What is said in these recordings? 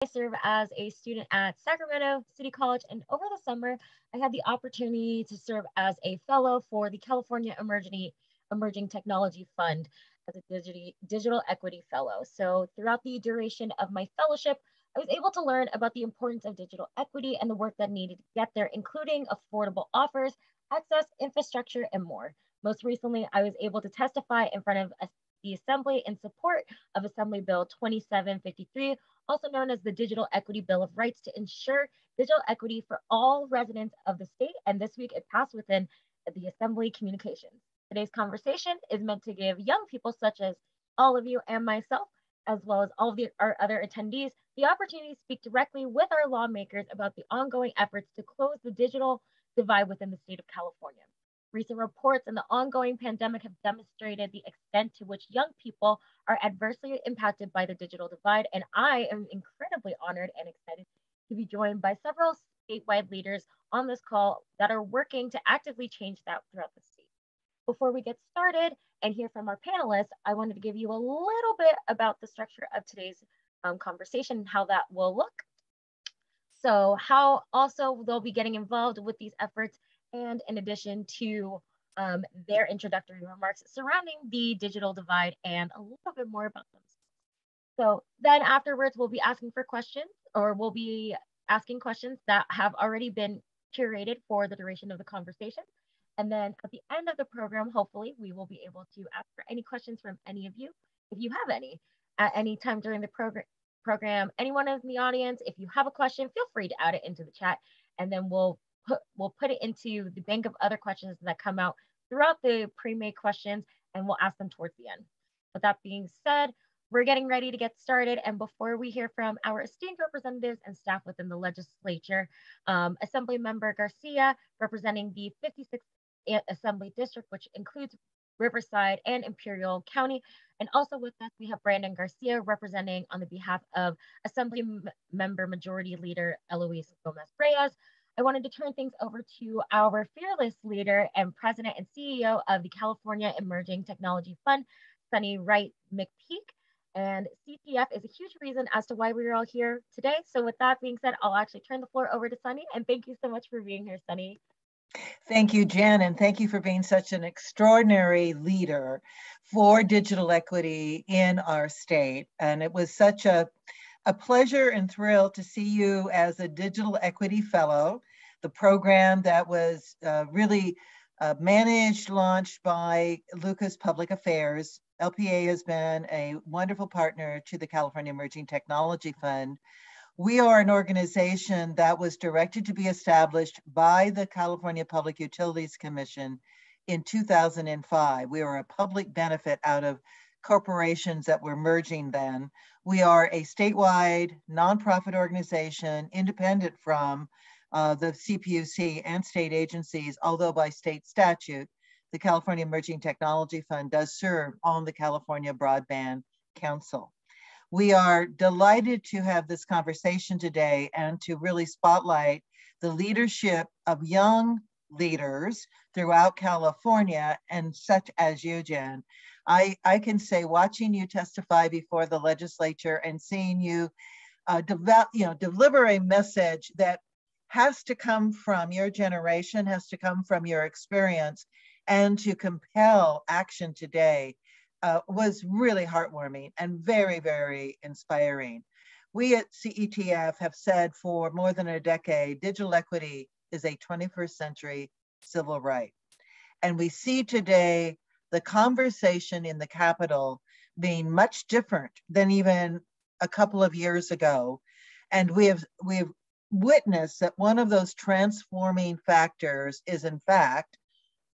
I serve as a student at Sacramento City College, and over the summer, I had the opportunity to serve as a fellow for the California Emerging Technology Fund as a digital equity fellow. So, throughout the duration of my fellowship, I was able to learn about the importance of digital equity and the work that needed to get there, including affordable offers, access, infrastructure, and more. Most recently, I was able to testify in front of the Assembly in support of Assembly Bill 2753, also known as the Digital Equity Bill of Rights, to ensure digital equity for all residents of the state. And this week it passed within the Assembly communications. Today's conversation is meant to give young people, such as all of you and myself, as well as all of our other attendees, the opportunity to speak directly with our lawmakers about the ongoing efforts to close the digital divide within the state of California. Recent reports and the ongoing pandemic have demonstrated the extent to which young people are adversely impacted by the digital divide, and I am incredibly honored and excited to be joined by several statewide leaders on this call that are working to actively change that throughout the state. Before we get started and hear from our panelists, I wanted to give you a little bit about the structure of today's conversation and how that will look. So how also they'll be getting involved with these efforts, and in addition to their introductory remarks surrounding the digital divide and a little bit more about them. So then afterwards, we'll be asking for questions, or we'll be asking questions that have already been curated for the duration of the conversation. And then at the end of the program, hopefully, we will be able to ask for any questions from any of you, if you have any, at any time during the program. Anyone in the audience, if you have a question, feel free to add it into the chat, and then we'll put it into the bank of other questions that come out throughout the pre-made questions, and we'll ask them towards the end. With that being said, we're getting ready to get started. And before we hear from our esteemed representatives and staff within the legislature, Assemblymember Garcia, representing the 56th Assembly District, which includes Riverside and Imperial County. And also with us, we have Brandon Garcia representing on the behalf of Assemblymember Majority Leader Eloise Gómez Reyes. I wanted to turn things over to our fearless leader and president and CEO of the California Emerging Technology Fund, Sunne Wright McPeak. And CETF is a huge reason as to why we're all here today. So with that being said, I'll actually turn the floor over to Sunne. And thank you so much for being here, Sunne. Thank you, Jen, and thank you for being such an extraordinary leader for digital equity in our state. And it was such a pleasure and thrill to see you as a Digital Equity Fellow, the program that was really managed, launched by Lucas Public Affairs. LPA has been a wonderful partner to the California Emerging Technology Fund. We are an organization that was directed to be established by the California Public Utilities Commission in 2005. We were a public benefit out of corporations that were merging then. We are a statewide nonprofit organization independent from the CPUC and state agencies, although by state statute, the California Emerging Technology Fund does serve on the California Broadband Council. We are delighted to have this conversation today and to really spotlight the leadership of young leaders throughout California, and such as you, Jen. I can say, watching you testify before the legislature and seeing you deliver a message that has to come from your generation, has to come from your experience, and to compel action today was really heartwarming and very, very inspiring. We at CETF have said for more than a decade, digital equity is a 21st century civil right. And we see today the conversation in the Capitol being much different than even a couple of years ago. And we've witnessed that one of those transforming factors is, in fact,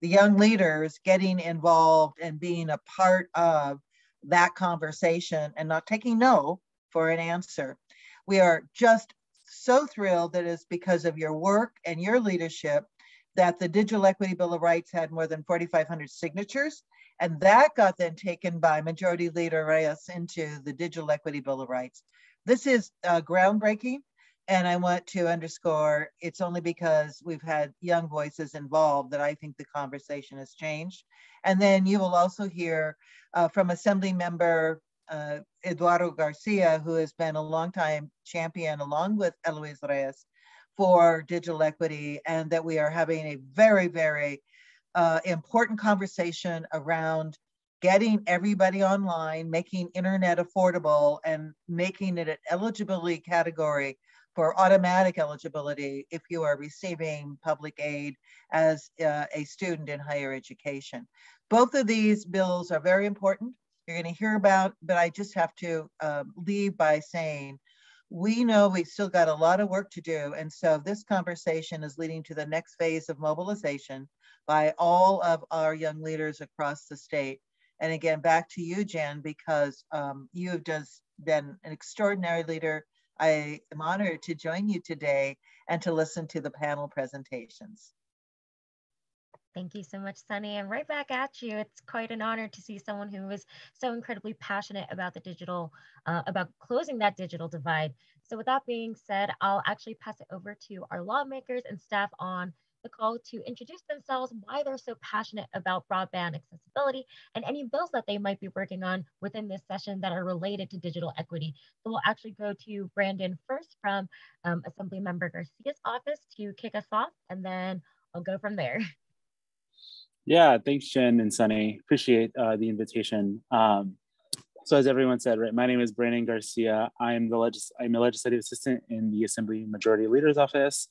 the young leaders getting involved and being a part of that conversation and not taking no for an answer. We are just so thrilled that it's because of your work and your leadership that the Digital Equity Bill of Rights had more than 4,500 signatures. And that got then taken by Majority Leader Reyes into the Digital Equity Bill of Rights. This is groundbreaking. And I want to underscore, it's only because we've had young voices involved that I think the conversation has changed. And then you will also hear from Assemblymember Eduardo Garcia, who has been a longtime champion along with Eloise Reyes for digital equity, and that we are having a very, very important conversation around getting everybody online, making internet affordable, and making it an eligibility category for automatic eligibility if you are receiving public aid as a student in higher education. Both of these bills are very important. You're going to hear about, but I just have to leave by saying, we know we've still got a lot of work to do. And so this conversation is leading to the next phase of mobilization by all of our young leaders across the state. And again, back to you, Jen, because you have just been an extraordinary leader. I am honored to join you today and to listen to the panel presentations. Thank you so much, Sunne. And right back at you. It's quite an honor to see someone who is so incredibly passionate about the digital, about closing that digital divide. So with that being said, I'll actually pass it over to our lawmakers and staff on the call to introduce themselves, why they're so passionate about broadband accessibility, and any bills that they might be working on within this session that are related to digital equity. So we'll actually go to Brandon first from Assemblymember Garcia's office to kick us off, and then I'll go from there. Yeah, thanks, Jen and Sunne. Appreciate the invitation. So as everyone said, right, my name is Brandon Garcia. I'm a legislative assistant in the Assembly Majority Leader's office.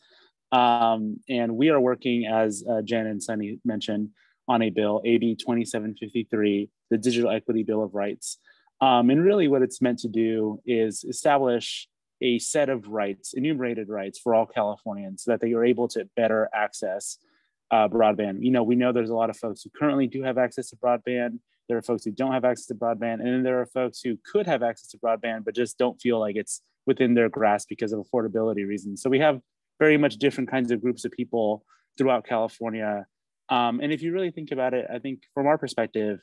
And we are working, as Jen and Sunne mentioned, on a bill, AB 2753, the Digital Equity Bill of Rights. And really what it's meant to do is establish a set of rights, enumerated rights for all Californians so that they are able to better access broadband. You know, we know there's a lot of folks who currently do have access to broadband. There are folks who don't have access to broadband. And then there are folks who could have access to broadband, but just don't feel like it's within their grasp because of affordability reasons. So we have very much different kinds of groups of people throughout California. And if you really think about it, I think from our perspective,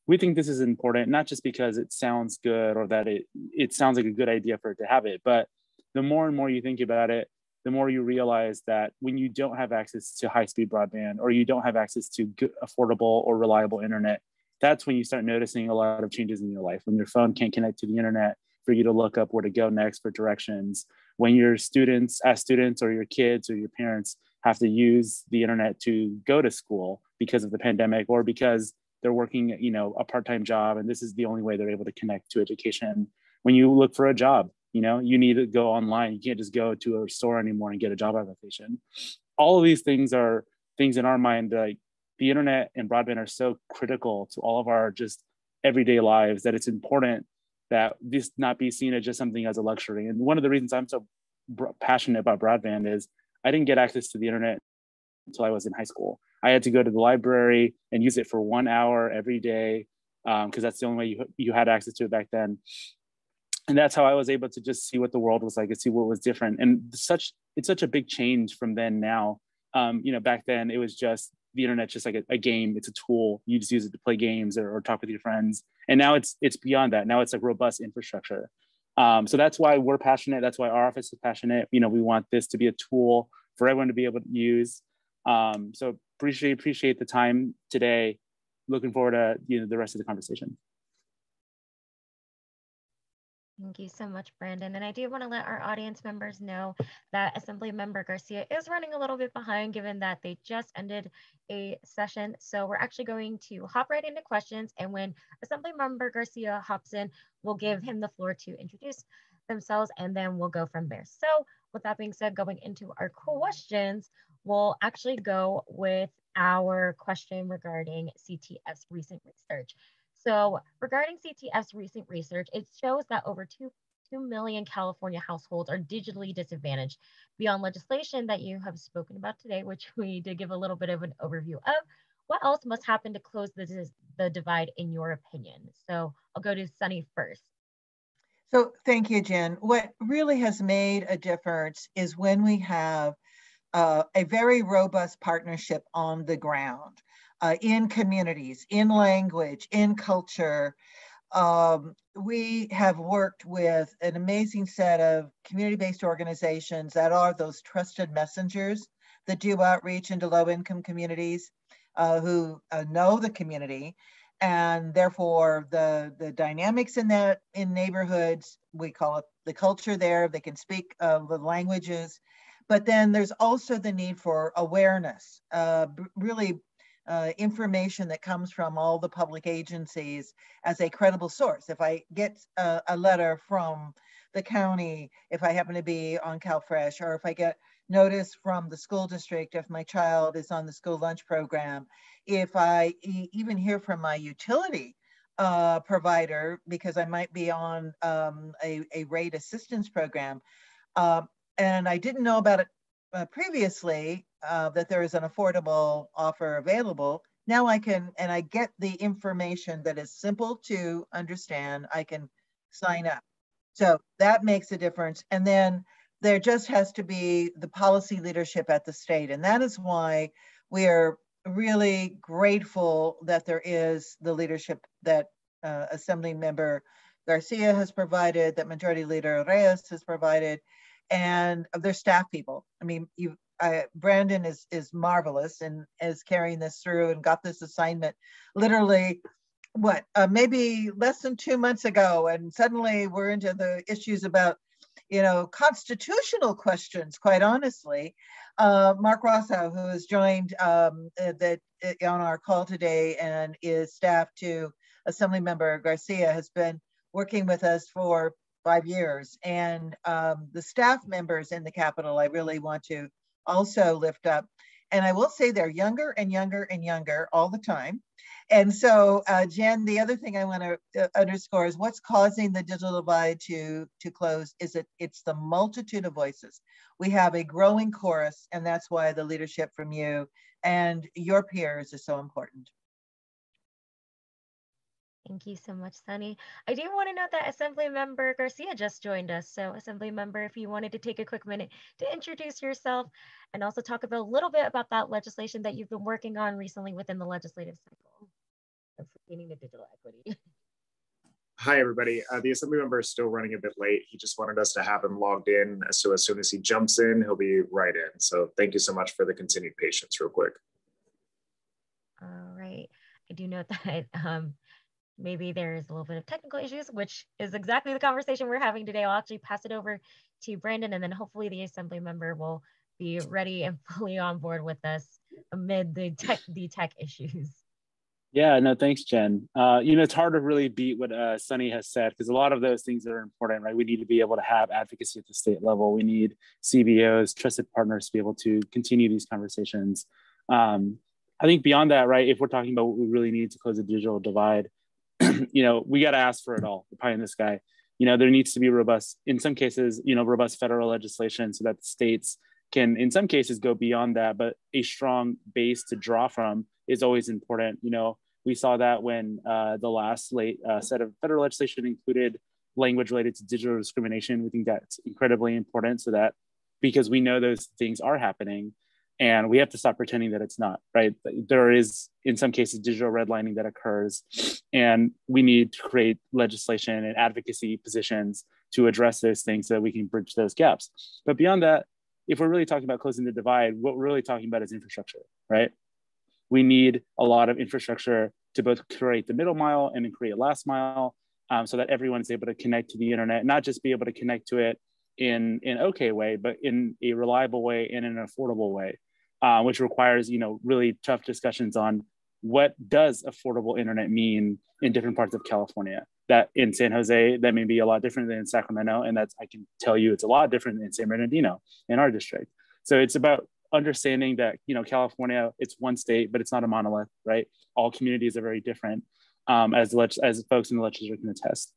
we think this is important, not just because it sounds good or that it sounds like a good idea for it to have it, but the more and more you think about it, the more you realize that when you don't have access to high-speed broadband or you don't have access to good, affordable or reliable internet, that's when you start noticing a lot of changes in your life. When your phone can't connect to the internet for you to look up where to go next for directions. When your students, as students or your kids or your parents have to use the internet to go to school because of the pandemic or because they're working, you know, a part-time job and this is the only way they're able to connect to education. When you look for a job, you know, you need to go online. You can't just go to a store anymore and get a job application. All of these things are things in our mind, like the internet and broadband are so critical to all of our just everyday lives that it's important that this not be seen as just something as a luxury. And one of the reasons I'm so passionate about broadband is I didn't get access to the internet until I was in high school. I had to go to the library and use it for 1 hour every day because that's the only way you had access to it back then. And that's how I was able to just see what the world was like and see what was different. And it's such a big change from then now. You know, back then it was just the internet, just like a game. It's a tool. You just use it to play games or talk with your friends. And now it's beyond that. Now it's a robust infrastructure. So that's why we're passionate. That's why our office is passionate. You know, we want this to be a tool for everyone to be able to use. So appreciate the time today. Looking forward to the rest of the conversation. Thank you so much, Brandon. And I do want to let our audience members know that Assemblymember Garcia is running a little bit behind given that they just ended a session. So we're actually going to hop right into questions. And when Assemblymember Garcia hops in, we'll give him the floor to introduce themselves and then we'll go from there. So with that being said, going into our questions, we'll actually go with our question regarding CETF's recent research. So regarding CETF's recent research, it shows that over 2 million California households are digitally disadvantaged. Beyond legislation that you have spoken about today, which we did give a little bit of an overview of, what else must happen to close the divide in your opinion? So I'll go to Sunne first. So thank you, Jen. What really has made a difference is when we have a very robust partnership on the ground. In communities, in language, in culture. We have worked with an amazing set of community-based organizations that are those trusted messengers that do outreach into low-income communities who know the community And therefore the dynamics in neighborhoods, we call it the culture there, they can speak the languages, but then there's also the need for awareness, really information that comes from all the public agencies as a credible source. If I get a letter from the county, if I happen to be on CalFresh, or if I get notice from the school district, if my child is on the school lunch program, if I even hear from my utility provider, because I might be on a rate assistance program, and I didn't know about it previously, that there is an affordable offer available. Now I can, and I get the information that is simple to understand, I can sign up. So that makes a difference. And then there just has to be the policy leadership at the state. And that is why we are really grateful that there is the leadership that Assemblymember Garcia has provided, that Majority Leader Reyes has provided, and their staff people. I mean, Brandon is marvelous and is carrying this through and got this assignment literally, maybe less than 2 months ago, and suddenly we're into the issues about, constitutional questions, quite honestly. Mark Rosso, who has joined on our call today and is staff to Assemblymember Garcia, has been working with us for 5 years. And the staff members in the Capitol, I really want to also lift up. And I will say they're younger and younger and younger all the time. And so, Jen, the other thing I want to underscore is what's causing the digital divide to close is it's the multitude of voices. We have a growing chorus, and that's why the leadership from you and your peers is so important. Thank you so much, Sunny. I do want to note that Assemblymember Garcia just joined us. So Assemblymember, if you wanted to take a quick minute to introduce yourself and also talk about a little bit about that legislation that you've been working on recently within the legislative cycle pertaining to digital equity. Hi, everybody. The Assemblymember is still running a bit late. He just wanted us to have him logged in. So as soon as he jumps in, he'll be right in. So thank you so much for the continued patience real quick. All right. I do note that maybe there's a little bit of technical issues, which is exactly the conversation we're having today. I'll actually pass it over to Brandon, and then hopefully the Assemblymember will be ready and fully on board with us amid the tech issues. Yeah, no, thanks, Jen. It's hard to really beat what Sunny has said, because a lot of those things are important, right? We need to be able to have advocacy at the state level. We need CBOs, trusted partners, to be able to continue these conversations. I think beyond that, right, if we're talking about what we really need to close the digital divide, we got to ask for it all, the pie in the sky. There needs to be robust, in some cases, robust federal legislation so that the states can, in some cases, go beyond that, but a strong base to draw from is always important. We saw that when the last set of federal legislation included language related to digital discrimination. We think that's incredibly important, so that, because we know those things are happening, and we have to stop pretending that it's not, right? There is, in some cases, digital redlining that occurs, and we need to create legislation and advocacy positions to address those things so that we can bridge those gaps. But beyond that, if we're really talking about closing the divide, what we're really talking about is infrastructure, right? We need a lot of infrastructure to both create the middle mile and then create last mile, so that everyone is able to connect to the internet, not just be able to connect to it in an okay way, but in a reliable way and in an affordable way, which requires, really tough discussions on what does affordable internet mean in different parts of California. That in San Jose, that may be a lot different than in Sacramento. And that's, I can tell you, it's a lot different in San Bernardino, in our district. So it's about understanding that, California, it's one state, but it's not a monolith, right? All communities are very different, as folks in the legislature can attest.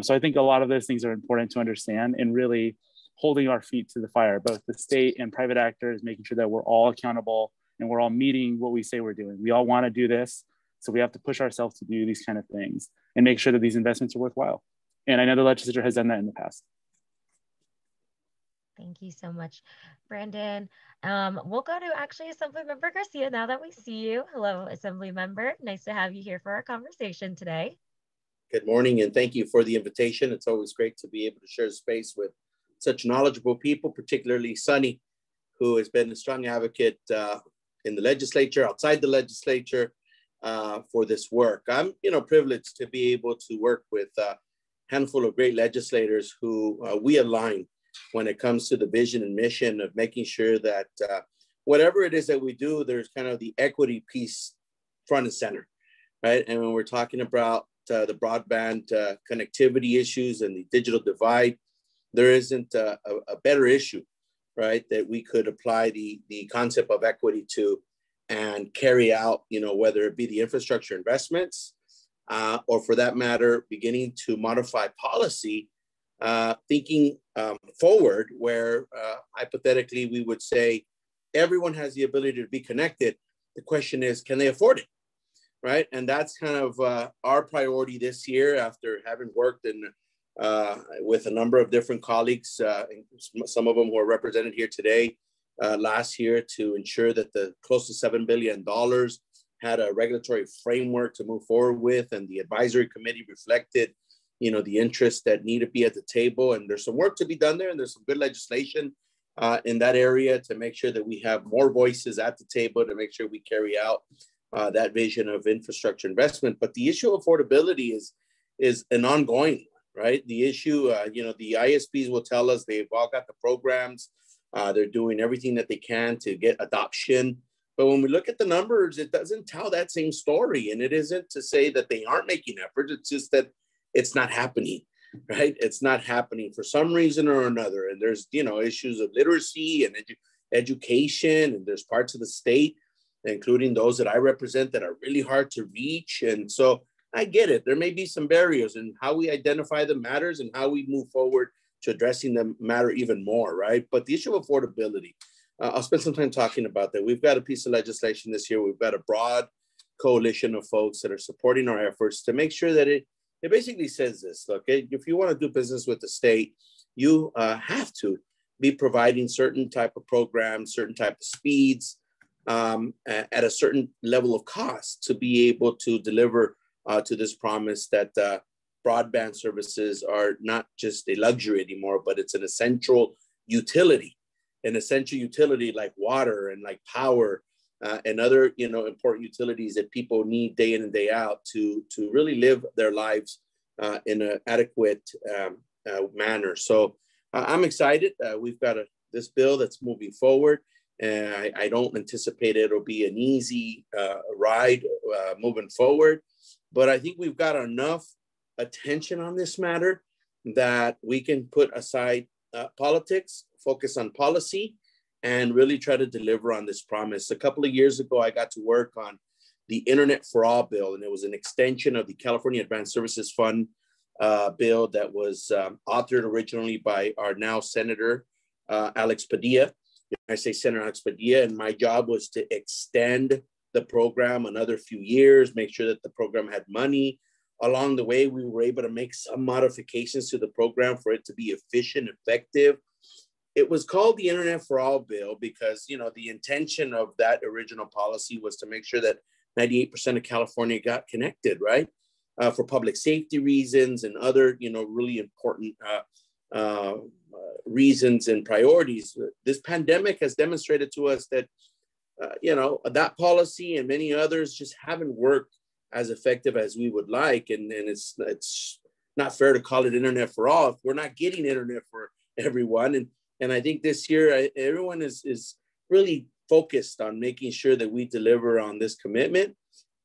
So I think a lot of those things are important to understand, and really holding our feet to the fire, both the state and private actors, making sure that we're all accountable and we're all meeting what we say we're doing. We all want to do this, so we have to push ourselves to do these kind of things and make sure that these investments are worthwhile. And I know the legislature has done that in the past. Thank you so much, Brandon. We'll go to actually Assemblymember Garcia now that we see you. Hello, Assemblymember. Nice to have you here for our conversation today. Good morning, and thank you for the invitation. It's always great to be able to share space with such knowledgeable people, particularly Sunny, who has been a strong advocate in the legislature, outside the legislature, for this work. I'm, privileged to be able to work with a handful of great legislators who we align when it comes to the vision and mission of making sure that whatever it is that we do, there's kind of the equity piece front and center, right? And when we're talking about the broadband connectivity issues and the digital divide, there isn't a better issue, right, that we could apply the concept of equity to and carry out, whether it be the infrastructure investments or for that matter, beginning to modify policy, thinking forward where hypothetically we would say everyone has the ability to be connected. The question is, can they afford it, right? And that's kind of our priority this year after having worked with a number of different colleagues, some of them who are represented here today, last year to ensure that the close to $7 billion had a regulatory framework to move forward with, and the advisory committee reflected, the interests that need to be at the table. And there's some work to be done there, and there's some good legislation in that area to make sure that we have more voices at the table to make sure we carry out that vision of infrastructure investment. But the issue of affordability is an ongoing one, right? The issue, the ISPs will tell us they've all got the programs. They're doing everything that they can to get adoption. But when we look at the numbers, it doesn't tell that same story. And it isn't to say that they aren't making efforts. It's just that it's not happening, right? It's not happening for some reason or another. And there's, issues of literacy and education. And there's parts of the state, including those that I represent, that are really hard to reach. And so I get it. There may be some barriers, and how we identify them matters, and how we move forward to addressing them matter even more, right? But the issue of affordability, I'll spend some time talking about that. We've got a piece of legislation this year. We've got a broad coalition of folks that are supporting our efforts to make sure that it basically says this, okay? If you want to do business with the state, you have to be providing certain type of programs, certain type of speeds at a certain level of cost to be able to deliver to this promise that broadband services are not just a luxury anymore, but it's an essential utility like water and like power and other, important utilities that people need day in and day out to really live their lives in an adequate manner. So I'm excited. We've got this bill that's moving forward, and I don't anticipate it'll be an easy ride moving forward, but I think we've got enough attention on this matter that we can put aside politics, focus on policy, and really try to deliver on this promise. A couple of years ago, I got to work on the Internet for All bill, and it was an extension of the California Advanced Services Fund bill that was authored originally by our now Senator Alex Padilla. I say Senator Alex Padilla, and my job was to extend the program another few years, make sure that the program had money. Along the way, we were able to make some modifications to the program for it to be efficient, effective. It was called the Internet for All bill because, the intention of that original policy was to make sure that 98% of California got connected, right? For public safety reasons and other, really important reasons and priorities. This pandemic has demonstrated to us that, that policy and many others just haven't worked as effective as we would like. And it's not fair to call it Internet for All if we're not getting internet for everyone. And I think this year, everyone is really focused on making sure that we deliver on this commitment,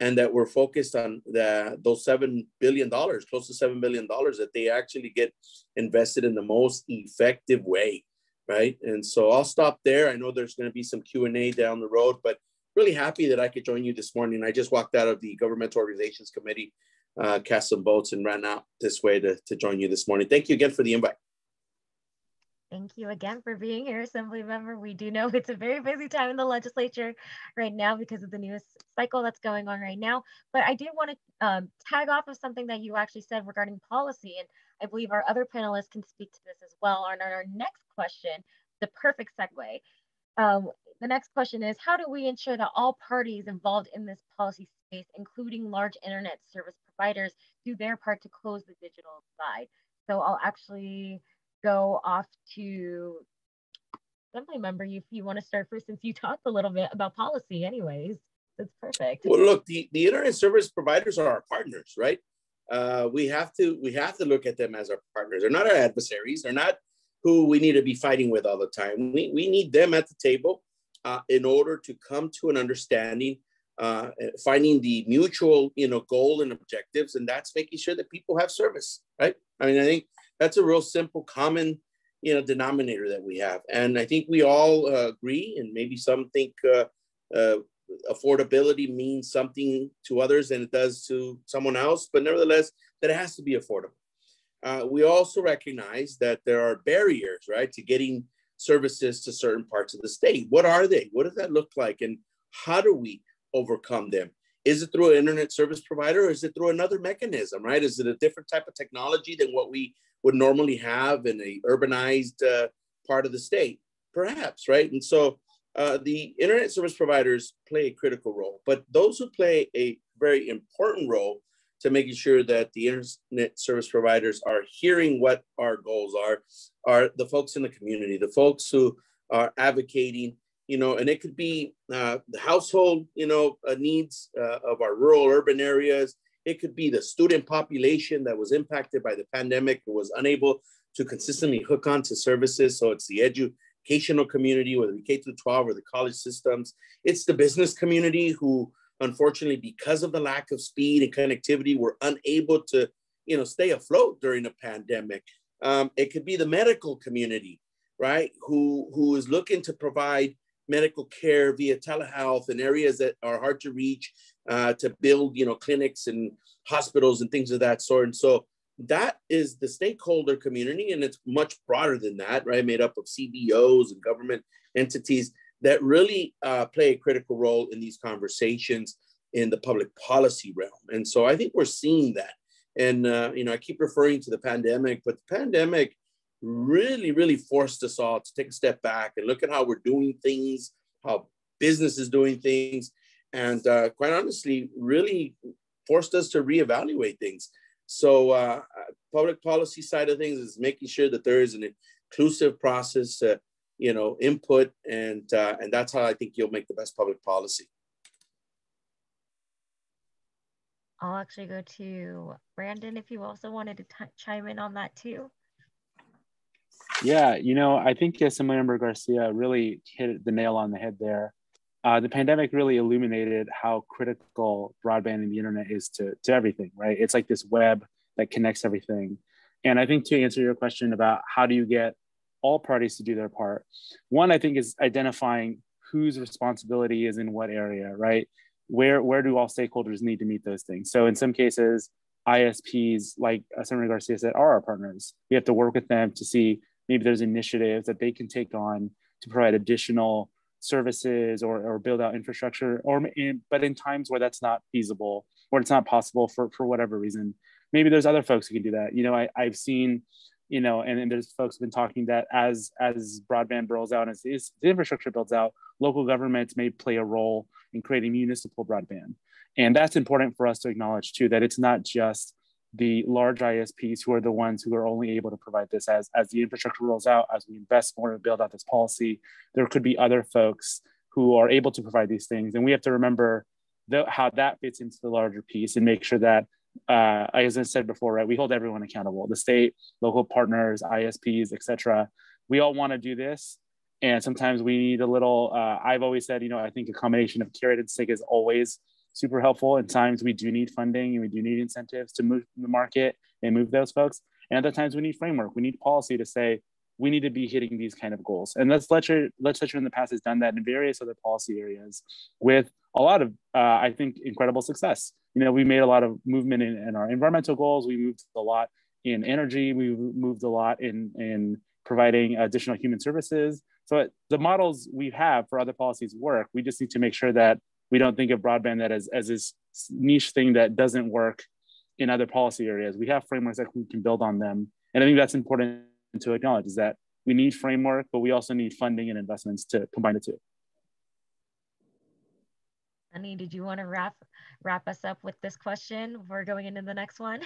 and that we're focused on those $7 billion, close to $7 billion, that they actually get invested in the most effective way, right? And so I'll stop there. I know there's going to be some Q&A down the road, but really happy that I could join you this morning. I just walked out of the Governmental Organizations Committee, cast some votes, and ran out this way to join you this morning. Thank you again for the invite. Thank you again for being here, Assemblymember. We do know it's a very busy time in the legislature right now because of the newest cycle that's going on right now. But I did want to tag off of something that you actually said regarding policy, and I believe our other panelists can speak to this as well. On our next question, the perfect segue. The next question is, how do we ensure that all parties involved in this policy space, including large internet service providers, do their part to close the digital divide? So I'll actually go off to Assemblymember, if you want to start first, since you talked a little bit about policy anyways. That's perfect. Well, look, the internet service providers are our partners, right? We have to look at them as our partners. They're not our adversaries. They're not who we need to be fighting with all the time. We need them at the table in order to come to an understanding, finding the mutual, goal and objectives, and that's making sure that people have service, right? I mean, I think that's a real simple, common, denominator that we have, and I think we all agree, and maybe some think affordability means something to others than it does to someone else, but nevertheless, that it has to be affordable. We also recognize that there are barriers, right, to getting services to certain parts of the state. What are they? What does that look like? And how do we overcome them? Is it through an internet service provider, or is it through another mechanism, right? Is it a different type of technology than what we would normally have in a urbanized part of the state? Perhaps, right? And so the internet service providers play a critical role, but those who play a very important role to making sure that the internet service providers are hearing what our goals are the folks in the community, the folks who are advocating, and it could be the household, needs of our rural urban areas. It could be the student population that was impacted by the pandemic and was unable to consistently hook on to services. So it's the educational community, whether it be K-12 or the college systems. It's the business community who, unfortunately, because of the lack of speed and connectivity, were unable to, stay afloat during the pandemic. It could be the medical community, right, who is looking to provide medical care via telehealth in areas that are hard to reach, to build, clinics and hospitals and things of that sort. And so that is the stakeholder community, and it's much broader than that, right? Made up of CBOs and government entities that really play a critical role in these conversations in the public policy realm. And so I think we're seeing that. And, I keep referring to the pandemic, but the pandemic really, really forced us all to take a step back and look at how we're doing things, how business is doing things, and quite honestly, really forced us to reevaluate things. So public policy side of things is making sure that there is an inclusive process, input, and that's how I think you'll make the best public policy. I'll actually go to Brandon if you also wanted to chime in on that too. Yeah, I think Assemblymember Garcia really hit the nail on the head there. The pandemic really illuminated how critical broadband and the internet is to everything, right? It's like this web that connects everything. And I think to answer your question about how do you get all parties to do their part, one, I think, is identifying whose responsibility is in what area, right? Where do all stakeholders need to meet those things? So in some cases, ISPs, like Senator Garcia said, are our partners. We have to work with them to see maybe there's initiatives that they can take on to provide additional services or build out infrastructure, but in times where that's not feasible or it's not possible for whatever reason, maybe there's other folks who can do that. I've seen, and there's folks who've been talking that as broadband rolls out, as the infrastructure builds out, local governments may play a role in creating municipal broadband. And that's important for us to acknowledge too, that it's not just the large ISPs who are the ones who are only able to provide this. As the infrastructure rolls out, as we invest more to build out this policy, there could be other folks who are able to provide these things. And we have to remember how that fits into the larger piece and make sure that, as I said before, right, we hold everyone accountable, the state, local partners, ISPs, et cetera. We all want to do this. And sometimes we need a little, I've always said, I think a combination of carrot and stick is always super helpful. At times we do need funding and we do need incentives to move the market and move those folks. And other times we need framework, we need policy to say, we need to be hitting these kind of goals. And legislature in the past has done that in various other policy areas with a lot of, I think, incredible success. We made a lot of movement in our environmental goals. We moved a lot in energy. We moved a lot in providing additional human services. So the models we have for other policies work. We just need to make sure that we don't think of broadband that as this niche thing that doesn't work in other policy areas. We have frameworks that we can build on them. And I think that's important to acknowledge, is that we need framework, but we also need funding and investments to combine the two. Sunne, did you want to wrap us up with this question before going into the next one?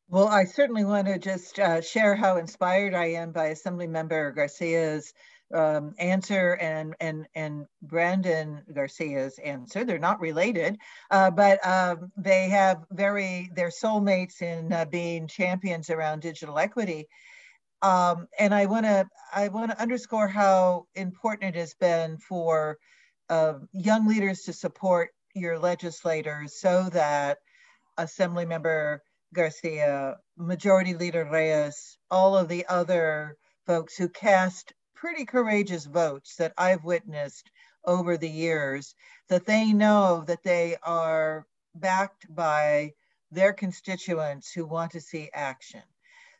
Well, I certainly want to just share how inspired I am by Assemblymember Garcia's answer and Brandon Garcia's answer. They're not related, but they have they're soulmates in being champions around digital equity. And I want to underscore how important it has been for young leaders to support your legislators so that Assemblymember Garcia, Majority Leader Reyes, all of the other folks who cast pretty courageous votes that I've witnessed over the years, that they know that they are backed by their constituents who want to see action.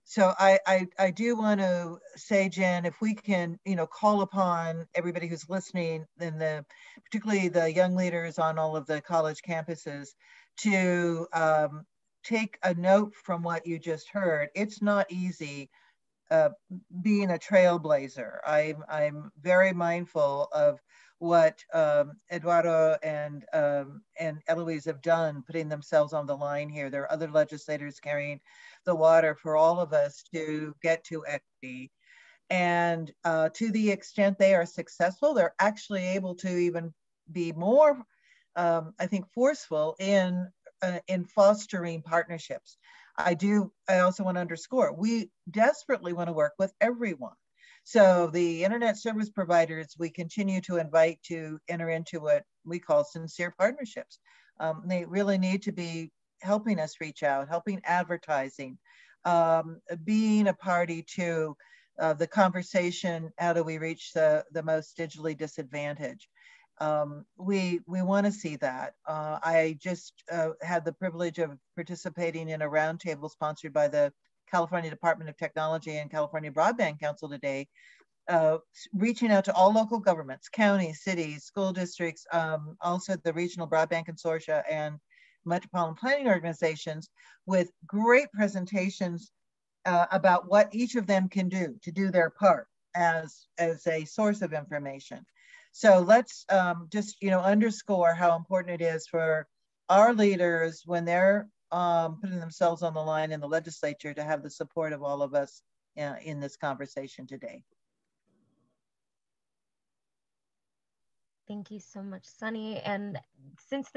So I do want to say, Jen, if we can, call upon everybody who's listening, and particularly the young leaders on all of the college campuses, to take a note from what you just heard. It's not easy being a trailblazer. I'm very mindful of what Eduardo and Eloise have done, putting themselves on the line here. There are other legislators carrying the water for all of us to get to equity. And to the extent they are successful, they're actually able to even be more, I think, forceful in fostering partnerships. I also want to underscore, we desperately want to work with everyone. So the internet service providers, we continue to invite to enter into what we call sincere partnerships. They really need to be helping us reach out, helping advertising, being a party to the conversation, how do we reach the most digitally disadvantaged? We want to see that. I just had the privilege of participating in a roundtable sponsored by the California Department of Technology and California Broadband Council today, reaching out to all local governments, counties, cities, school districts, also the regional broadband consortia and metropolitan planning organizations, with great presentations about what each of them can do to do their part as a source of information. So let's just underscore how important it is for our leaders, when they're putting themselves on the line in the legislature, to have the support of all of us in this conversation today. Thank you so much, Sunny. And since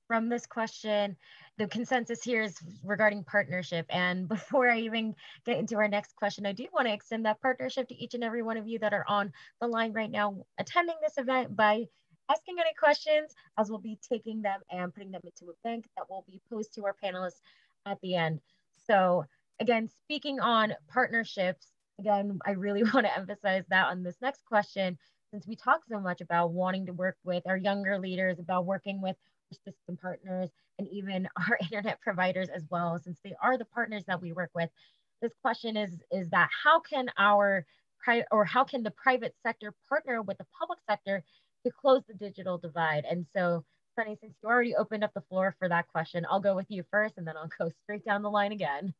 from this question, the consensus here is regarding partnership. And before I even get into our next question, I do want to extend that partnership to each and every one of you that are on the line right now attending this event by asking any questions, as we'll be taking them and putting them into a bank that will be posed to our panelists at the end. So again, speaking on partnerships, again, I really want to emphasize that on this next question, since we talk so much about wanting to work with our younger leaders, about working with our system partners, and even our internet providers as well, since they are the partners that we work with. This question is that how can the private sector partner with the public sector to close the digital divide? And so, Sunny, since you already opened up the floor for that question, I'll go with you first, and then I'll go straight down the line again.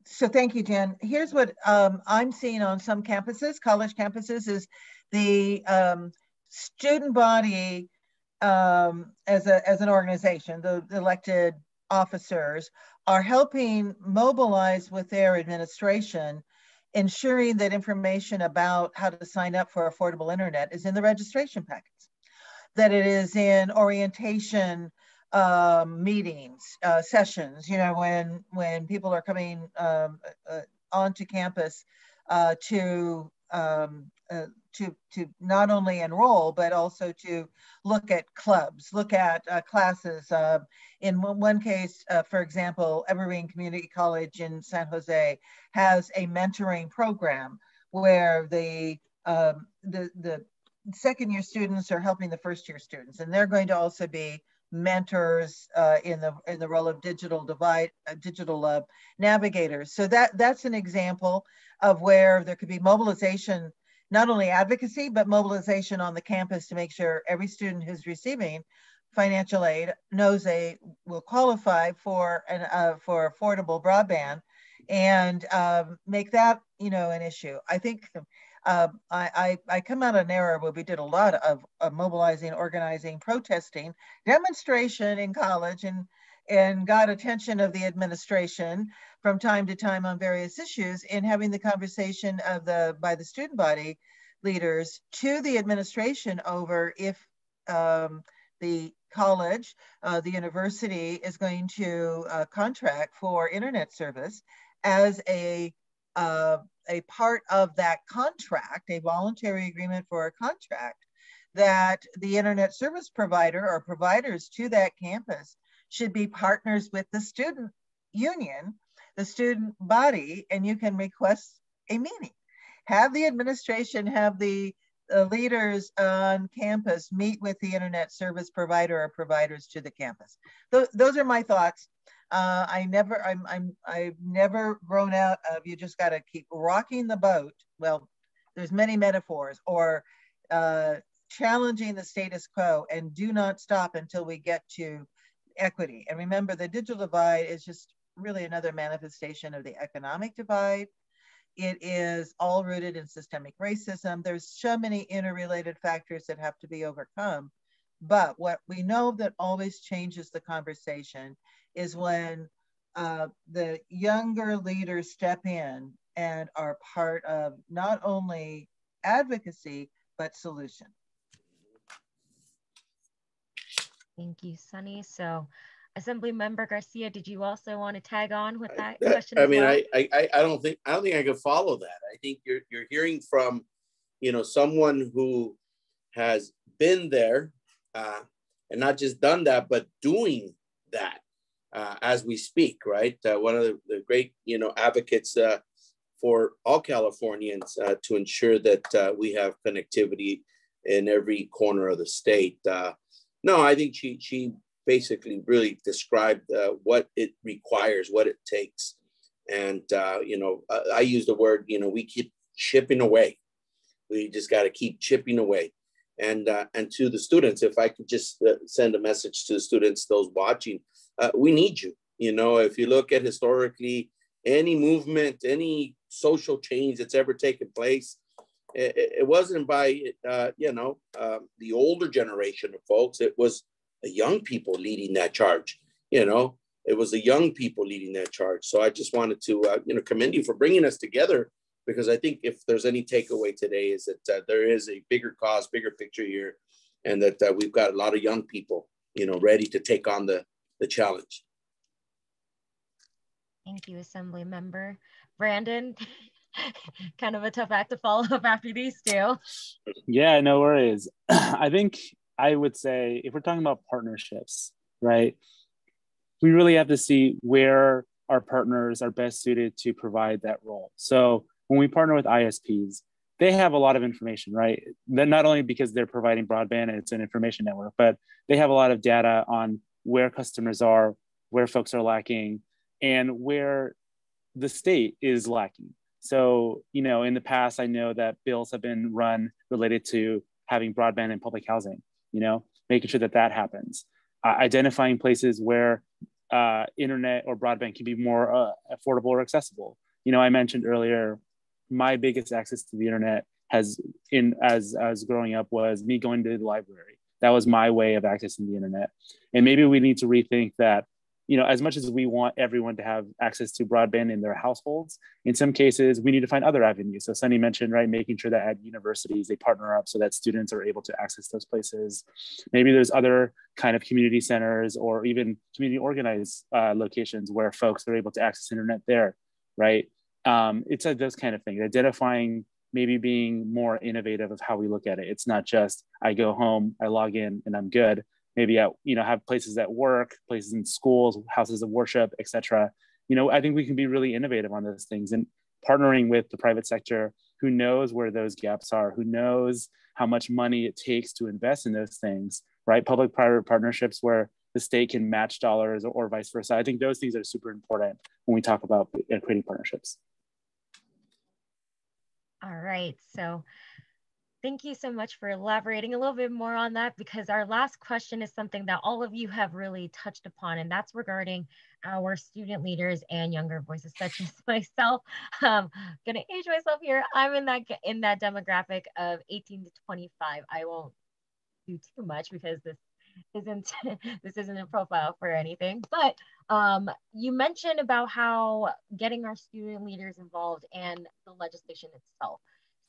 So thank you, Jen. Here's what I'm seeing on some campuses, college campuses, is the student body as an organization, the elected officers, are helping mobilize with their administration, ensuring that information about how to sign up for affordable internet is in the registration packets, that it is in orientation meetings, sessions, when people are coming onto campus to not only enroll, but also to look at clubs, look at classes. In one case, for example, Evergreen Community College in San Jose has a mentoring program where the second year students are helping the first year students, and they're going to also be mentors in the role of digital navigators. So that's an example of where there could be mobilization, not only advocacy, but mobilization on the campus to make sure every student who's receiving financial aid knows they will qualify for affordable broadband, and make that an issue. I think I come out of an era where we did a lot of mobilizing, organizing, protesting, demonstration in college, and got attention of the administration from time to time on various issues in having the conversation of by the student body leaders to the administration over if the college, the university is going to contract for internet service as a part of that contract, a voluntary agreement for a contract, that the internet service provider or providers to that campus should be partners with the student union, the student body, and you can request a meeting. Have the administration, have the leaders on campus meet with the internet service provider or providers to the campus. Those are my thoughts. I've never grown out of you just got to keep rocking the boat. Well, there's many metaphors, or challenging the status quo, and do not stop until we get to equity. And remember, the digital divide is just really another manifestation of the economic divide. It is all rooted in systemic racism. There's so many interrelated factors that have to be overcome. But what we know that always changes the conversation is when the younger leaders step in and are part of not only advocacy, but solution. Thank you, Sunny. So Assemblymember Garcia, did you also want to tag on with that question? I mean, well? I don't think I could follow that. I think you're hearing from, someone who has been there and not just done that, but doing that as we speak, right? One of the great, advocates for all Californians to ensure that we have connectivity in every corner of the state. No, I think she basically really described what it requires, what it takes. And, I use the word, we keep chipping away. We just got to keep chipping away. And to the students, if I could just send a message to the students, those watching, we need you. If you look at historically, any movement, any social change that's ever taken place, it wasn't by, the older generation of folks. It was the young people leading that charge. It was the young people leading that charge. So I just wanted to, commend you for bringing us together, because I think if there's any takeaway today is that there is a bigger cause, bigger picture here, and that we've got a lot of young people, ready to take on the challenge. Thank you, Assemblymember. Brandon, kind of a tough act to follow up after these two. Yeah, no worries. I think I would say if we're talking about partnerships, right, we really have to see where our partners are best suited to provide that role. So when we partner with ISPs, they have a lot of information, right? They're not only because they're providing broadband and it's an information network, but they have a lot of data on where customers are, where folks are lacking, and where the state is lacking. So, in the past, I know that bills have been run related to having broadband in public housing, making sure that happens. Identifying places where internet or broadband can be more affordable or accessible. I mentioned earlier, my biggest access to the internet as growing up was me going to the library. That was my way of accessing the internet. And maybe we need to rethink that, as much as we want everyone to have access to broadband in their households, in some cases, we need to find other avenues. So Sunny mentioned, right, making sure that at universities, they partner up so that students are able to access those places. Maybe there's other kind of community centers or even community organized locations where folks are able to access internet there, right? It's those kind of things, identifying, maybe being more innovative of how we look at it. It's not just, I go home, I log in and I'm good. Maybe have places at work, places in schools, houses of worship, etc. I think we can be really innovative on those things and partnering with the private sector who knows where those gaps are, who knows how much money it takes to invest in those things, right? Public-private partnerships where the state can match dollars or vice versa. I think those things are super important when we talk about creating partnerships. All right, so thank you so much for elaborating a little bit more on that, because our last question is something that all of you have really touched upon, and that's regarding our student leaders and younger voices, such as myself. Gonna age myself here. I'm in that demographic of 18 to 25. I won't do too much because this isn't this isn't a profile for anything, but you mentioned about how getting our student leaders involved and the legislation itself.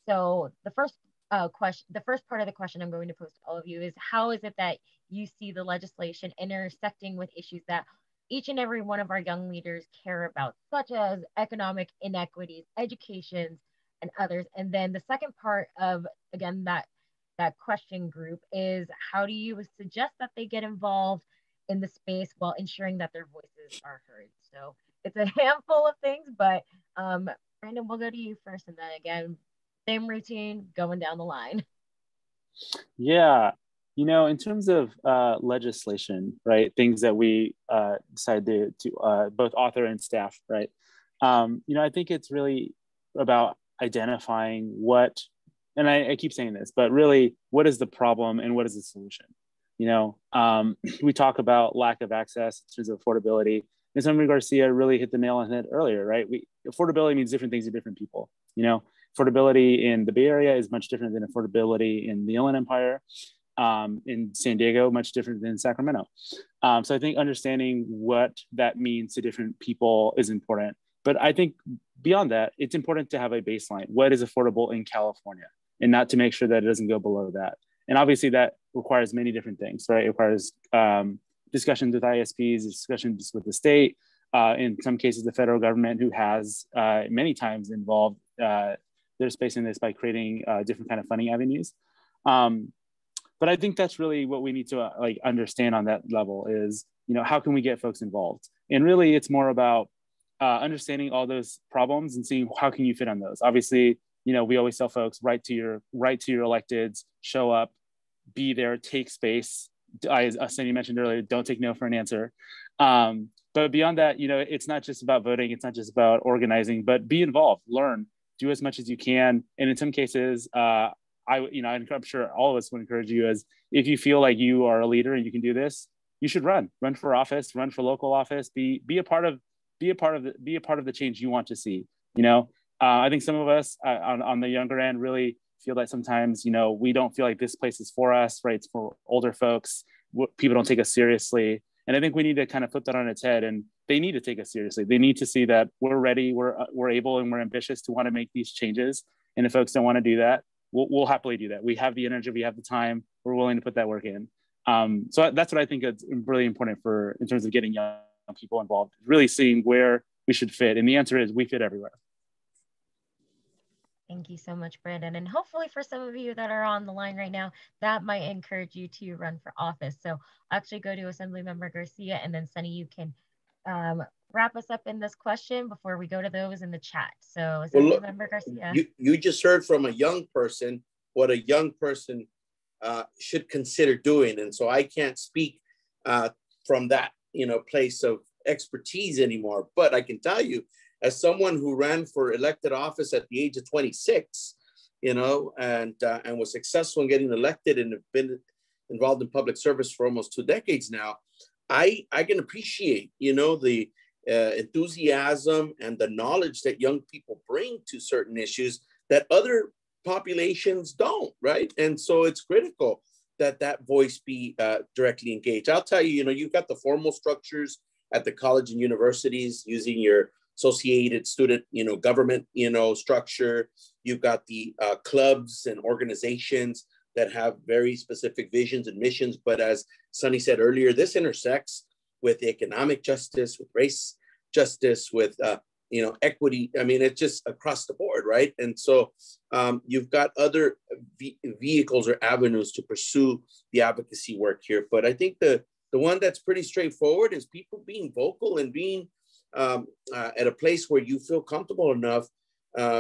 So the first part of the question I'm going to pose to all of you is, how is it that you see the legislation intersecting with issues that each and every one of our young leaders care about, such as economic inequities, education, and others? And then the second part of, again, that question group is, how do you suggest that they get involved in the space while ensuring that their voices are heard? So it's a handful of things, but Brandon, we'll go to you first, and then again, same routine going down the line. Yeah, in terms of legislation, right, things that we decided to both author and staff, right, I think it's really about identifying what, and I keep saying this, but really, what is the problem and what is the solution? We talk about lack of access in terms of affordability. And Assemblyman Garcia really hit the nail on the head earlier, right? Affordability means different things to different people. Affordability in the Bay Area is much different than affordability in the Inland Empire. In San Diego, much different than Sacramento. So I think understanding what that means to different people is important. But I think beyond that, it's important to have a baseline. What is affordable in California? And not to make sure that it doesn't go below that. And obviously that requires many different things, right? It requires discussions with ISPs, discussions with the state, in some cases, the federal government, who has many times involved their space in this by creating different kind of funding avenues. But I think that's really what we need to understand on that level is, how can we get folks involved? And really it's more about understanding all those problems and seeing how can you fit on those. Obviously, we always tell folks, write to your electeds, show up, be there, take space. As Sunne mentioned earlier, don't take no for an answer. But beyond that, it's not just about voting, it's not just about organizing, but be involved, learn, do as much as you can. And in some cases, I'm sure all of us would encourage you, as if you feel like you are a leader and you can do this, you should run for office, run for local office, be a part of the change you want to see. I think some of us on the younger end really feel that sometimes, we don't feel like this place is for us, right? It's for older folks. People don't take us seriously. And I think we need to kind of flip that on its head, and they need to take us seriously. They need to see that we're ready, we're able, and we're ambitious to want to make these changes. And if folks don't want to do that, we'll happily do that. We have the energy, we have the time, we're willing to put that work in. So that's what I think is really important in terms of getting young people involved, really seeing where we should fit. And the answer is we fit everywhere. Thank you so much, Brandon. And hopefully for some of you that are on the line right now, that might encourage you to run for office. So I'll actually go to Assemblymember Garcia, and then Sunne, you can wrap us up in this question before we go to those in the chat. So Assemblymember Garcia. You just heard from a young person what a young person should consider doing. And so I can't speak from that place of expertise anymore, but I can tell you, as someone who ran for elected office at the age of 26, and was successful in getting elected and have been involved in public service for almost 2 decades now, I can appreciate, the enthusiasm and the knowledge that young people bring to certain issues that other populations don't, right? And so it's critical that that voice be directly engaged. I'll tell you, you've got the formal structures at the college and universities using your associated student, government, structure. You've got the clubs and organizations that have very specific visions and missions. But as Sunne said earlier, this intersects with economic justice, with race justice, with equity. I mean, it's just across the board, right? And so you've got other vehicles or avenues to pursue the advocacy work here. But I think the one that's pretty straightforward is people being vocal and being at a place where you feel comfortable enough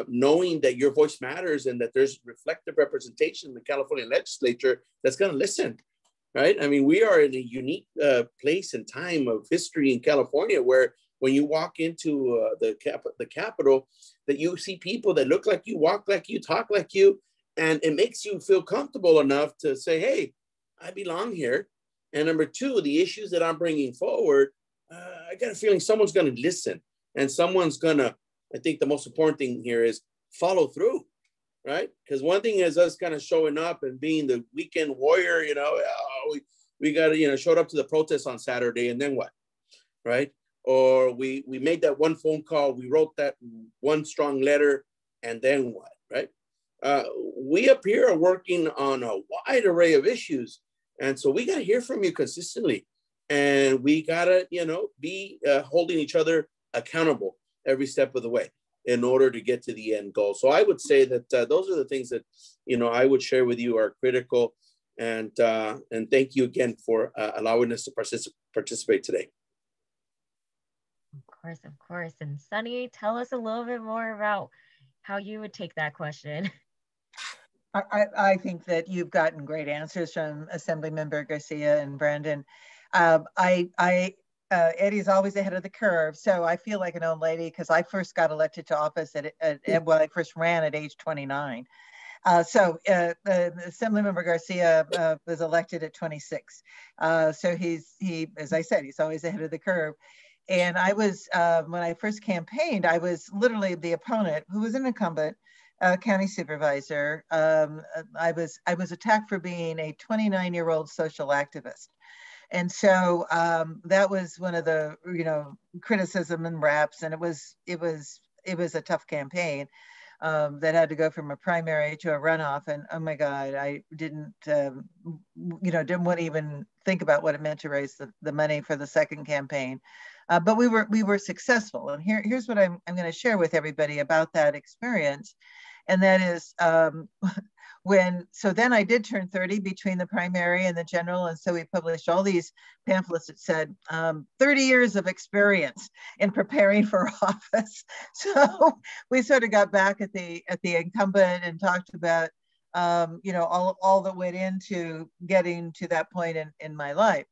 knowing that your voice matters and that there's reflective representation in the California legislature that's going to listen, right? I mean, we are in a unique place and time of history in California where when you walk into the Capitol, that you see people that look like you, walk like you, talk like you, and it makes you feel comfortable enough to say, hey, I belong here. And number two, the issues that I'm bringing forward, I got a feeling someone's going to listen and someone's going to, I think the most important thing here is follow through, right? Because one thing is us kind of showing up and being the weekend warrior, we got to, showed up to the protest on Saturday, and then what, right? Or we made that one phone call, we wrote that one strong letter, and then what, right? We up here are working on a wide array of issues. And so we got to hear from you consistently. And we got to, be holding each other accountable every step of the way in order to get to the end goal. So I would say that those are the things that, I would share with you are critical. And thank you again for allowing us to participate today. Of course. And Sunne, tell us a little bit more about how you would take that question. I think that you've gotten great answers from Assemblymember Garcia and Brandon. Eddie's always ahead of the curve, so I feel like an old lady because I first got elected to office when I first ran at age 29. Assemblymember Garcia was elected at 26. So he, as I said, he's always ahead of the curve. And I was, when I first campaigned, I was literally the opponent who was an incumbent county supervisor. I was attacked for being a 29-year-old social activist. And so that was one of the, criticism and raps. And it was a tough campaign that had to go from a primary to a runoff. And oh my God, I didn't want to even think about what it meant to raise the money for the second campaign. But we were successful. And here's what I'm going to share with everybody about that experience. And that is so then I did turn 30 between the primary and the general. And so we published all these pamphlets that said 30 years of experience in preparing for office. So we sort of got back at the incumbent and talked about, all that went into getting to that point in my life.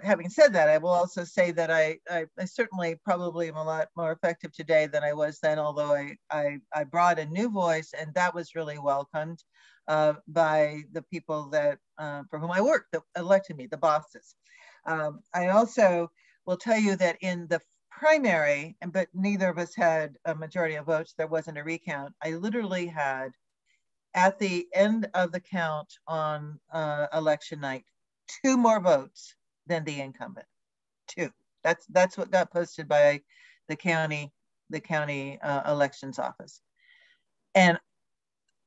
Having said that, I will also say that I certainly probably am a lot more effective today than I was then, although I brought a new voice, and that was really welcomed by the people that for whom I worked, that elected me, the bosses. I also will tell you that in the primary, but neither of us had a majority of votes, there wasn't a recount. I literally had, at the end of the count on election night, 2 more votes than the incumbent. 2. That's what got posted by the county elections office. And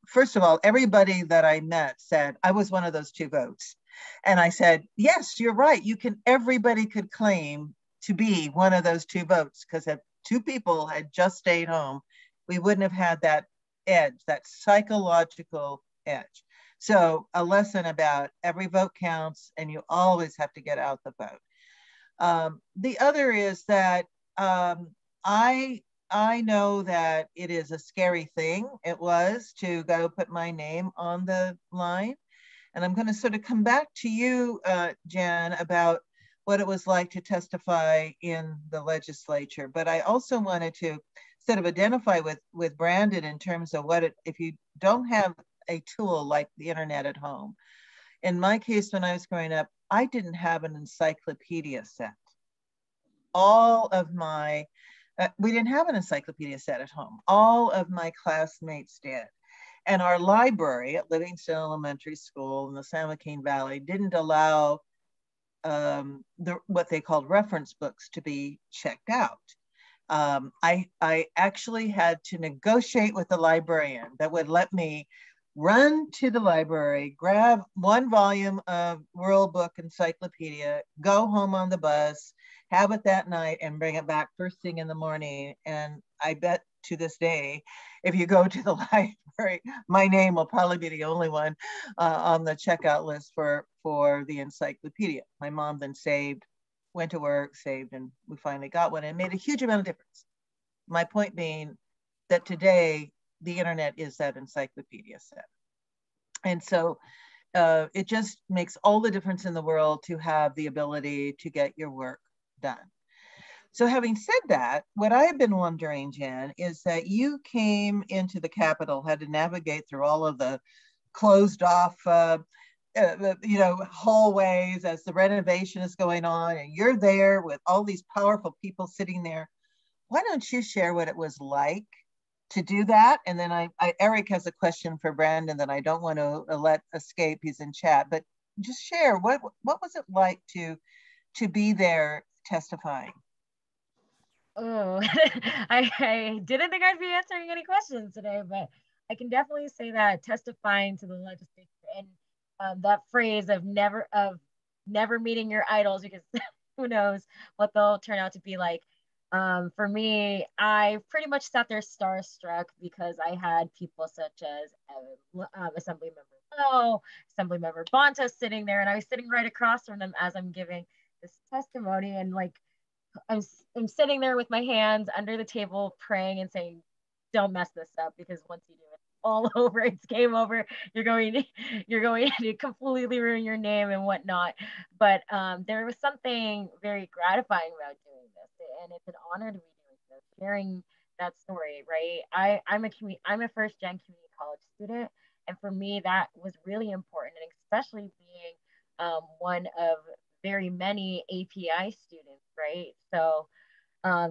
first of all, everybody that I met said I was one of those 2 votes. And I said, yes, you're right. Everybody could claim to be one of those 2 votes, because if 2 people had just stayed home, we wouldn't have had that edge, that psychological edge. So a lesson about every vote counts, and you always have to get out the vote. The other is that I know that it is a scary thing. It was to go put my name on the line. And I'm going to sort of come back to you, Jan, about what it was like to testify in the legislature. But I also wanted to sort of identify with Brandon in terms of if you don't have a tool like the internet at home. In my case, when I was growing up, I didn't have an encyclopedia set. We didn't have an encyclopedia set at home. All of my classmates did. And our library at Livingston Elementary School in the San Joaquin Valley didn't allow what they called reference books to be checked out. I actually had to negotiate with the librarian that would let me run to the library, grab 1 volume of World Book Encyclopedia, go home on the bus, have it that night, and bring it back first thing in the morning. And I bet to this day, if you go to the library, my name will probably be the only one on the checkout list for the encyclopedia. My mom then went to work, saved, and we finally got one, and it made a huge amount of difference. My point being that today, the internet is that encyclopedia set. And so it just makes all the difference in the world to have the ability to get your work done. So having said that, what I've been wondering, Jen, is that you came into the Capitol, had to navigate through all of the closed off hallways as the renovation is going on, and you're there with all these powerful people sitting there. Why don't you share what it was like to do that? And then Eric has a question for Brandon that I don't want to let escape. He's in chat, but just share what was it like to be there testifying? Oh, I didn't think I'd be answering any questions today, but I can definitely say that testifying to the legislature and that phrase of never meeting your idols, because who knows what they'll turn out to be like. For me, I pretty much sat there starstruck because I had people such as Assemblymember Lowe, Assemblymember Bonta sitting there, and I was sitting right across from them as I'm giving this testimony, and like I'm sitting there with my hands under the table praying and saying, don't mess this up, because once you do it, all over, it's game over. You're going to completely ruin your name and whatnot. But there was something very gratifying about doing this, and it's an honor to be doing this, sharing that story, right? I'm a first gen community college student, and for me that was really important, and especially being one of very many API students, right? So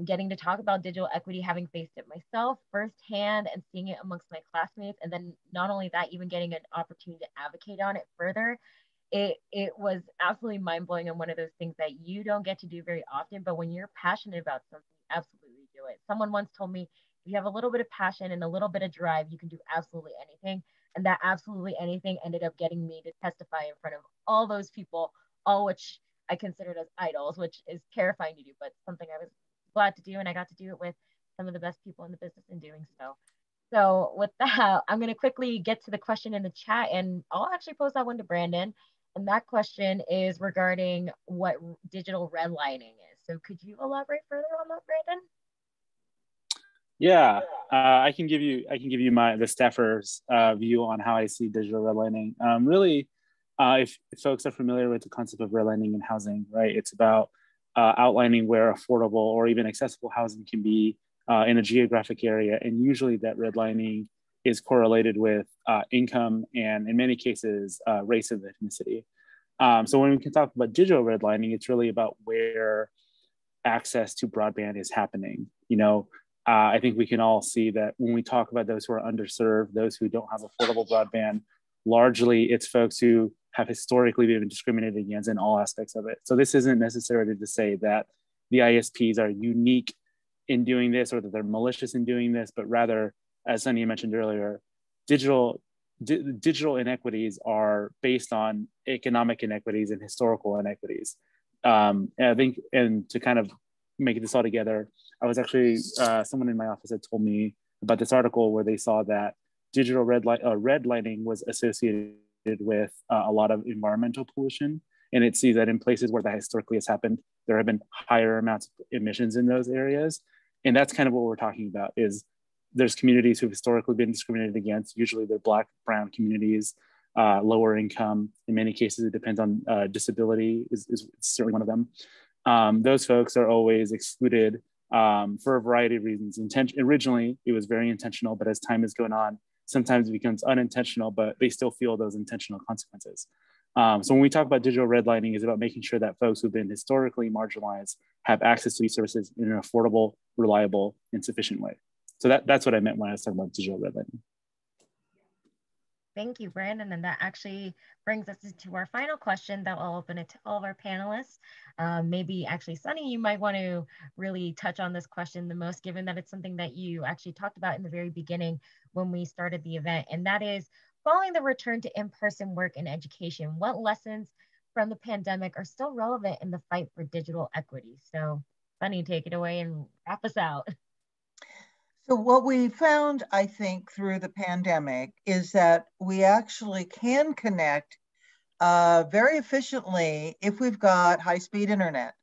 getting to talk about digital equity, having faced it myself firsthand and seeing it amongst my classmates. And then not only that, even getting an opportunity to advocate on it further. It was absolutely mind blowing, and one of those things that you don't get to do very often. But when you're passionate about something, absolutely do it. Someone once told me, if you have a little bit of passion and a little bit of drive, you can do absolutely anything. And that absolutely anything ended up getting me to testify in front of all those people, all which I considered as idols, which is terrifying to do, but something I was glad to do, and I got to do it with some of the best people in the business in doing so. So with that, I'm going to quickly get to the question in the chat, and I'll actually post that one to Brandon. And that question is regarding what digital redlining is. So could you elaborate further on that, Brandon? Yeah, I can give you the staffer's view on how I see digital redlining. Really, if folks are familiar with the concept of redlining in housing, right? It's about outlining where affordable or even accessible housing can be in a geographic area. And usually that redlining is correlated with income and in many cases, race and ethnicity. So when we can talk about digital redlining, it's really about where access to broadband is happening. I think we can all see that when we talk about those who are underserved, those who don't have affordable broadband, largely it's folks who have historically been discriminated against in all aspects of it. So this isn't necessarily to say that the ISPs are unique in doing this or that they're malicious in doing this, but rather, as Sunne mentioned earlier, digital inequities are based on economic inequities and historical inequities. And I think, and to kind of make this all together, I was actually, someone in my office had told me about this article where they saw that digital redlining was associated with a lot of environmental pollution. And it sees that in places where that historically has happened, there have been higher amounts of emissions in those areas. And that's kind of what we're talking about, is there's communities who've historically been discriminated against. Usually they're Black, brown communities, lower income. In many cases, it depends on disability is certainly one of them. Those folks are always excluded for a variety of reasons. Originally, it was very intentional, but as time is going on, sometimes it becomes unintentional, but they still feel those intentional consequences. So when we talk about digital redlining, it's about making sure that folks who've been historically marginalized have access to these services in an affordable, reliable, and sufficient way. So that's what I meant when I was talking about digital redlining. Thank you, Brandon. And that actually brings us to our final question that will open it to all of our panelists. Maybe actually, Sunne, you might want to really touch on this question the most, given that it's something that you actually talked about in the very beginning when we started the event. And that is, following the return to in-person work and education, what lessons from the pandemic are still relevant in the fight for digital equity? So Sunne, take it away and wrap us out. So what we found, I think, through the pandemic is that we actually can connect very efficiently if we've got high-speed internet.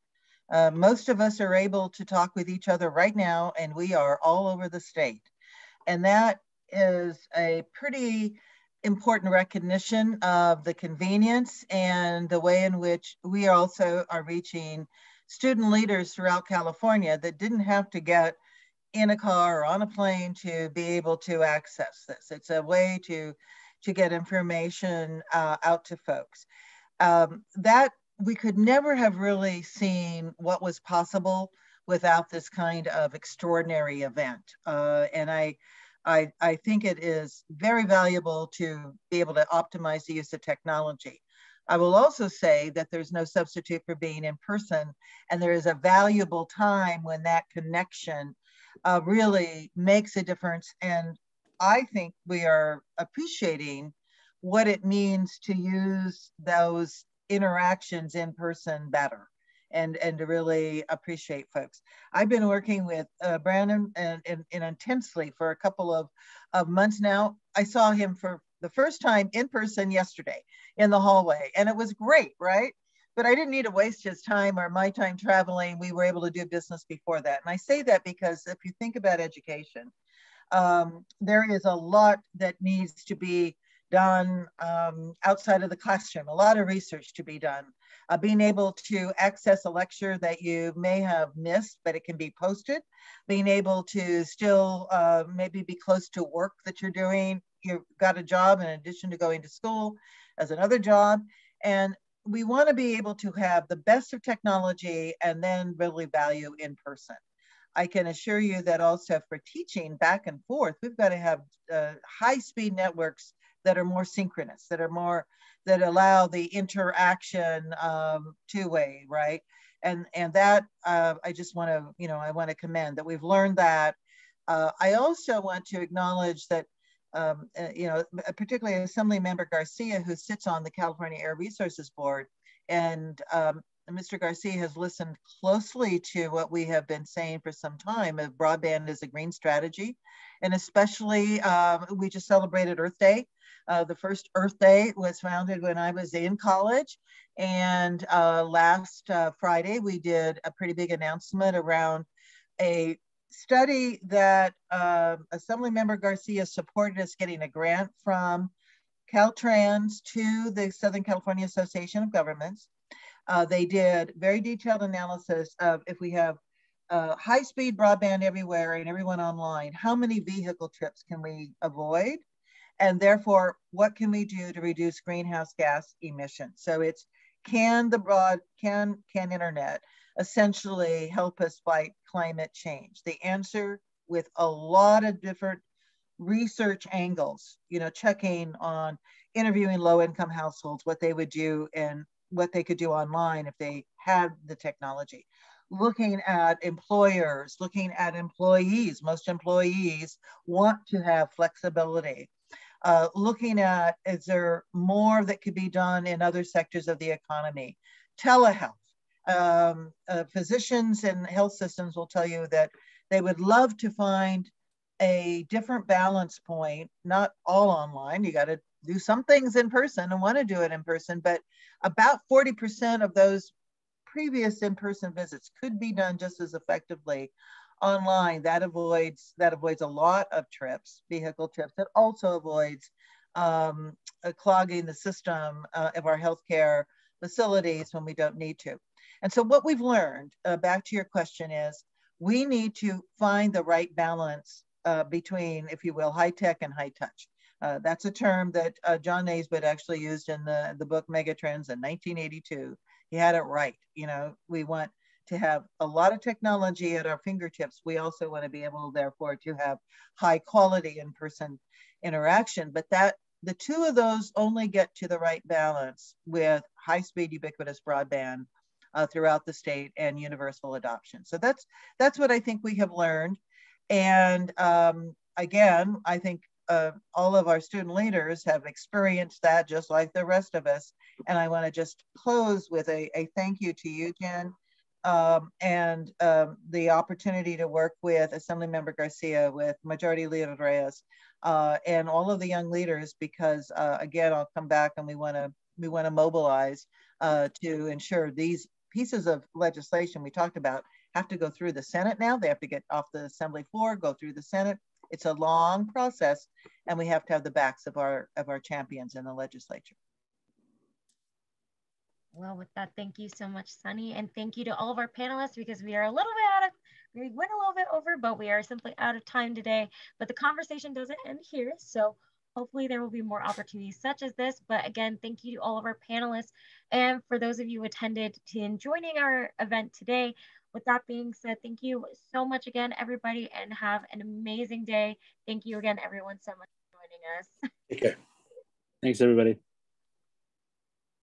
Most of us are able to talk with each other right now, and we are all over the state. And that is a pretty important recognition of the convenience and the way in which we also are reaching student leaders throughout California that didn't have to get in a car or on a plane to be able to access this. It's a way to get information out to folks. That we could never have really seen what was possible without this kind of extraordinary event. And I think it is very valuable to be able to optimize the use of technology. I will also say that there's no substitute for being in person, and there is a valuable time when that connection really makes a difference. And I think we are appreciating what it means to use those interactions in person better, and to really appreciate folks. I've been working with Brandon and intensely for a couple of months now. I saw him for the first time in person yesterday in the hallway, and it was great, right? But I didn't need to waste his time or my time traveling. We were able to do business before that. And I say that because if you think about education, there is a lot that needs to be done outside of the classroom, a lot of research to be done. Being able to access a lecture that you may have missed, but it can be posted. Being able to still maybe be close to work that you're doing. You've got a job in addition to going to school as another job. And we want to be able to have the best of technology and then really value in person. I can assure you that also for teaching back and forth, we've got to have high-speed networks that are more synchronous, that allow the interaction two-way, right? And that I just want to, I want to commend that we've learned that. I also want to acknowledge that, particularly Assemblymember Garcia, who sits on the California Air Resources Board, and Mr. Garcia has listened closely to what we have been saying for some time of broadband as a green strategy. And especially, we just celebrated Earth Day. The first Earth Day was founded when I was in college. And last Friday, we did a pretty big announcement around a study that Assemblymember Garcia supported us getting a grant from Caltrans to the Southern California Association of Governments. They did very detailed analysis of if we have high-speed broadband everywhere and everyone online, how many vehicle trips can we avoid? And therefore, what can we do to reduce greenhouse gas emissions? So it's, can internet essentially help us fight climate change? The answer, with a lot of different research angles, checking on interviewing low-income households, what they would do and what they could do online if they had the technology. Looking at employers, looking at employees. Most employees want to have flexibility. Looking at, is there more that could be done in other sectors of the economy? Telehealth. Physicians and health systems will tell you that they would love to find a different balance point, not all online. You got to do some things in person and want to do it in person, but about 40% of those previous in-person visits could be done just as effectively online. That avoids a lot of trips, vehicle trips. It also avoids clogging the system of our healthcare facilities when we don't need to. And so what we've learned, back to your question, is we need to find the right balance between, if you will, high tech and high touch. That's a term that John Naisbitt actually used in the book Megatrends in 1982. He had it right. We want to have a lot of technology at our fingertips. We also want to be able, therefore, to have high quality in-person interaction. But the two of those only get to the right balance with high-speed ubiquitous broadband throughout the state and universal adoption. So that's what I think we have learned. And again, I think all of our student leaders have experienced that just like the rest of us. And I want to just close with a thank you to you, Jen, and the opportunity to work with Assemblymember Garcia, with Majority Leader Reyes, and all of the young leaders, because again, I'll come back and we want to mobilize to ensure these pieces of legislation we talked about have to go through the Senate now. They have to get off the Assembly floor, go through the Senate. It's a long process, and we have to have the backs of our champions in the legislature. Well, with that, thank you so much, Sunny, and thank you to all of our panelists, because we went a little bit over, but we are simply out of time today. But the conversation doesn't end here, so hopefully there will be more opportunities such as this. But again, thank you to all of our panelists, and for those of you who attended in joining our event today. With that being said, thank you so much again, everybody, and have an amazing day. Thank you again, everyone, so much for joining us. Okay. Thanks, everybody.